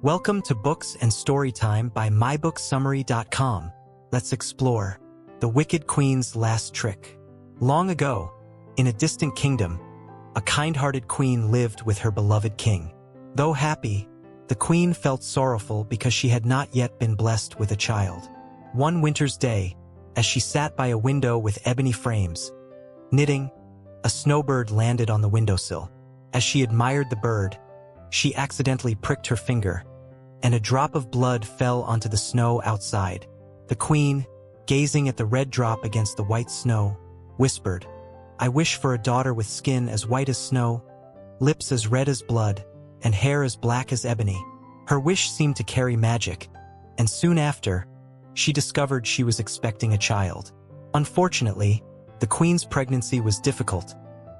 Welcome to Books and Storytime by MyBookSummary.com. Let's explore The Wicked Queen's Last Trick. Long ago, in a distant kingdom, a kind-hearted queen lived with her beloved king. Though happy, the queen felt sorrowful because she had not yet been blessed with a child. One winter's day, as she sat by a window with ebony frames, knitting, a snowbird landed on the windowsill. As she admired the bird, she accidentally pricked her finger, and a drop of blood fell onto the snow outside. The queen, gazing at the red drop against the white snow, whispered, "I wish for a daughter with skin as white as snow, lips as red as blood, and hair as black as ebony." Her wish seemed to carry magic, and soon after, she discovered she was expecting a child. Unfortunately, the queen's pregnancy was difficult,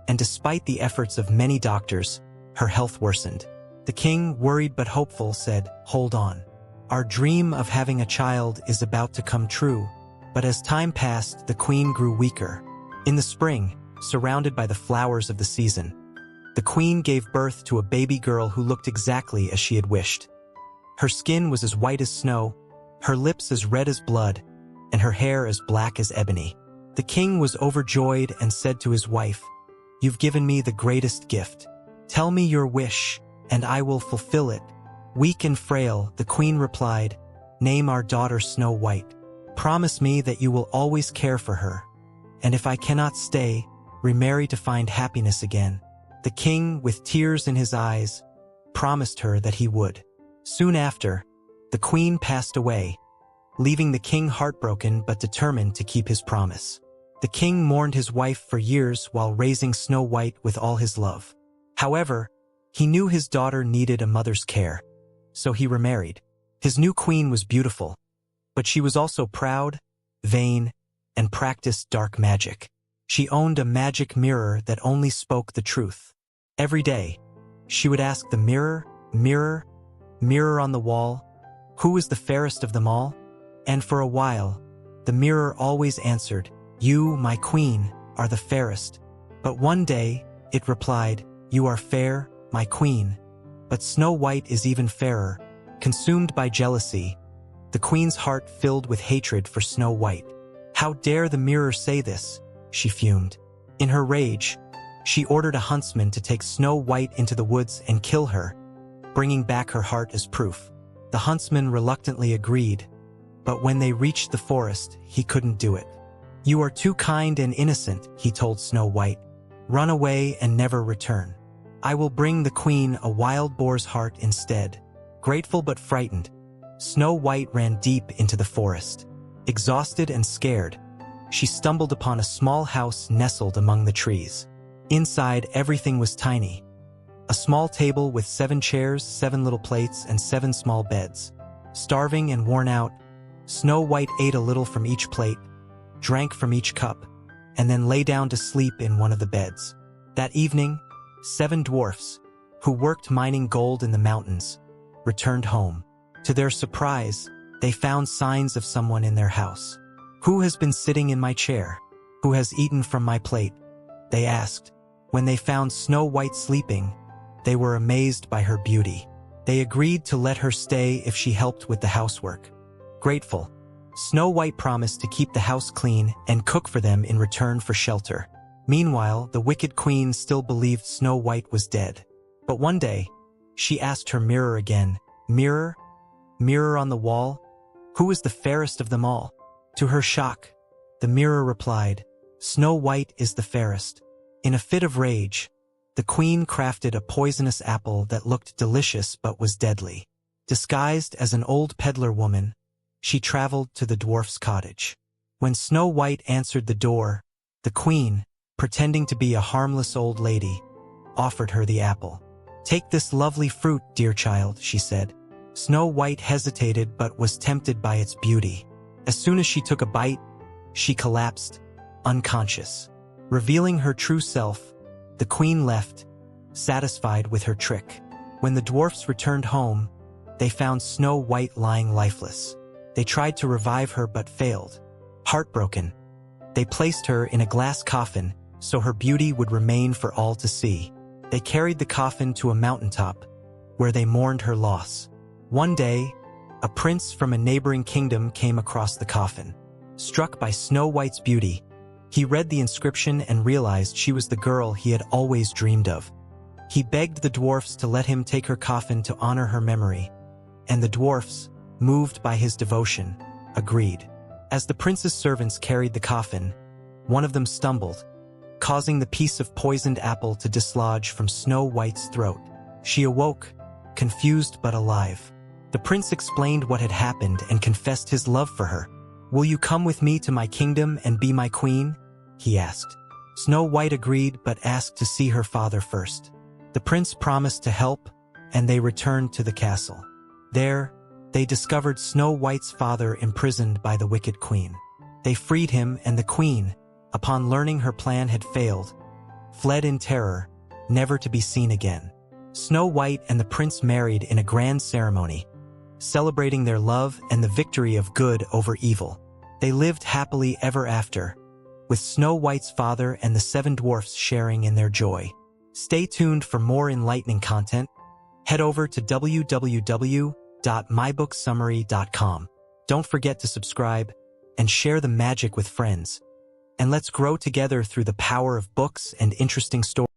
and despite the efforts of many doctors, her health worsened. The king, worried but hopeful, said, "Hold on. Our dream of having a child is about to come true." But as time passed, the queen grew weaker. In the spring, surrounded by the flowers of the season, the queen gave birth to a baby girl who looked exactly as she had wished. Her skin was as white as snow, her lips as red as blood, and her hair as black as ebony. The king was overjoyed and said to his wife, "You've given me the greatest gift. Tell me your wish, and I will fulfill it." Weak and frail, the queen replied, "Name our daughter Snow White. Promise me that you will always care for her. And if I cannot stay, remarry to find happiness again." The king, with tears in his eyes, promised her that he would. Soon after, the queen passed away, leaving the king heartbroken but determined to keep his promise. The king mourned his wife for years while raising Snow White with all his love. However, he knew his daughter needed a mother's care, so he remarried. His new queen was beautiful, but she was also proud, vain, and practiced dark magic. She owned a magic mirror that only spoke the truth. Every day, she would ask the mirror, "Mirror, mirror on the wall, who is the fairest of them all?" And for a while, the mirror always answered, "You, my queen, are the fairest." But one day, it replied, "You are fair, my queen, but Snow White is even fairer." Consumed by jealousy, the queen's heart filled with hatred for Snow White. "How dare the mirror say this?" she fumed. In her rage, she ordered a huntsman to take Snow White into the woods and kill her, bringing back her heart as proof. The huntsman reluctantly agreed, but when they reached the forest, he couldn't do it. "You are too kind and innocent," he told Snow White. "Run away and never return. I will bring the queen a wild boar's heart instead." Grateful but frightened, Snow White ran deep into the forest. Exhausted and scared, she stumbled upon a small house nestled among the trees. Inside, everything was tiny. A small table with 7 chairs, 7 little plates, and 7 small beds. Starving and worn out, Snow White ate a little from each plate, drank from each cup, and then lay down to sleep in one of the beds. That evening, 7 dwarfs, who worked mining gold in the mountains, returned home. To their surprise, they found signs of someone in their house. "Who has been sitting in my chair? Who has eaten from my plate?" they asked. When they found Snow White sleeping, they were amazed by her beauty. They agreed to let her stay if she helped with the housework. Grateful, Snow White promised to keep the house clean and cook for them in return for shelter. Meanwhile, the wicked queen still believed Snow White was dead. But one day, she asked her mirror again, "Mirror, mirror on the wall, who is the fairest of them all?" To her shock, the mirror replied, "Snow White is the fairest." In a fit of rage, the queen crafted a poisonous apple that looked delicious but was deadly. Disguised as an old peddler woman, she traveled to the dwarf's cottage. When Snow White answered the door, the queen, pretending to be a harmless old lady, offered her the apple. "Take this lovely fruit, dear child," she said. Snow White hesitated but was tempted by its beauty. As soon as she took a bite, she collapsed, unconscious. Revealing her true self, the queen left, satisfied with her trick. When the dwarfs returned home, they found Snow White lying lifeless. They tried to revive her but failed. Heartbroken, they placed her in a glass coffin so her beauty would remain for all to see. They carried the coffin to a mountaintop, where they mourned her loss. One day, a prince from a neighboring kingdom came across the coffin. Struck by Snow White's beauty, he read the inscription and realized she was the girl he had always dreamed of. He begged the dwarfs to let him take her coffin to honor her memory, and the dwarfs, moved by his devotion, agreed. As the prince's servants carried the coffin, one of them stumbled, causing the piece of poisoned apple to dislodge from Snow White's throat. She awoke, confused but alive. The prince explained what had happened and confessed his love for her. "Will you come with me to my kingdom and be my queen?" he asked. Snow White agreed but asked to see her father first. The prince promised to help, and they returned to the castle. There, they discovered Snow White's father imprisoned by the wicked queen. They freed him, and the queen, upon learning her plan had failed, fled in terror, never to be seen again. Snow White and the prince married in a grand ceremony, celebrating their love and the victory of good over evil. They lived happily ever after, with Snow White's father and the 7 dwarfs sharing in their joy. Stay tuned for more enlightening content. Head over to www.mybooksummary.com. Don't forget to subscribe and share the magic with friends. And let's grow together through the power of books and interesting stories.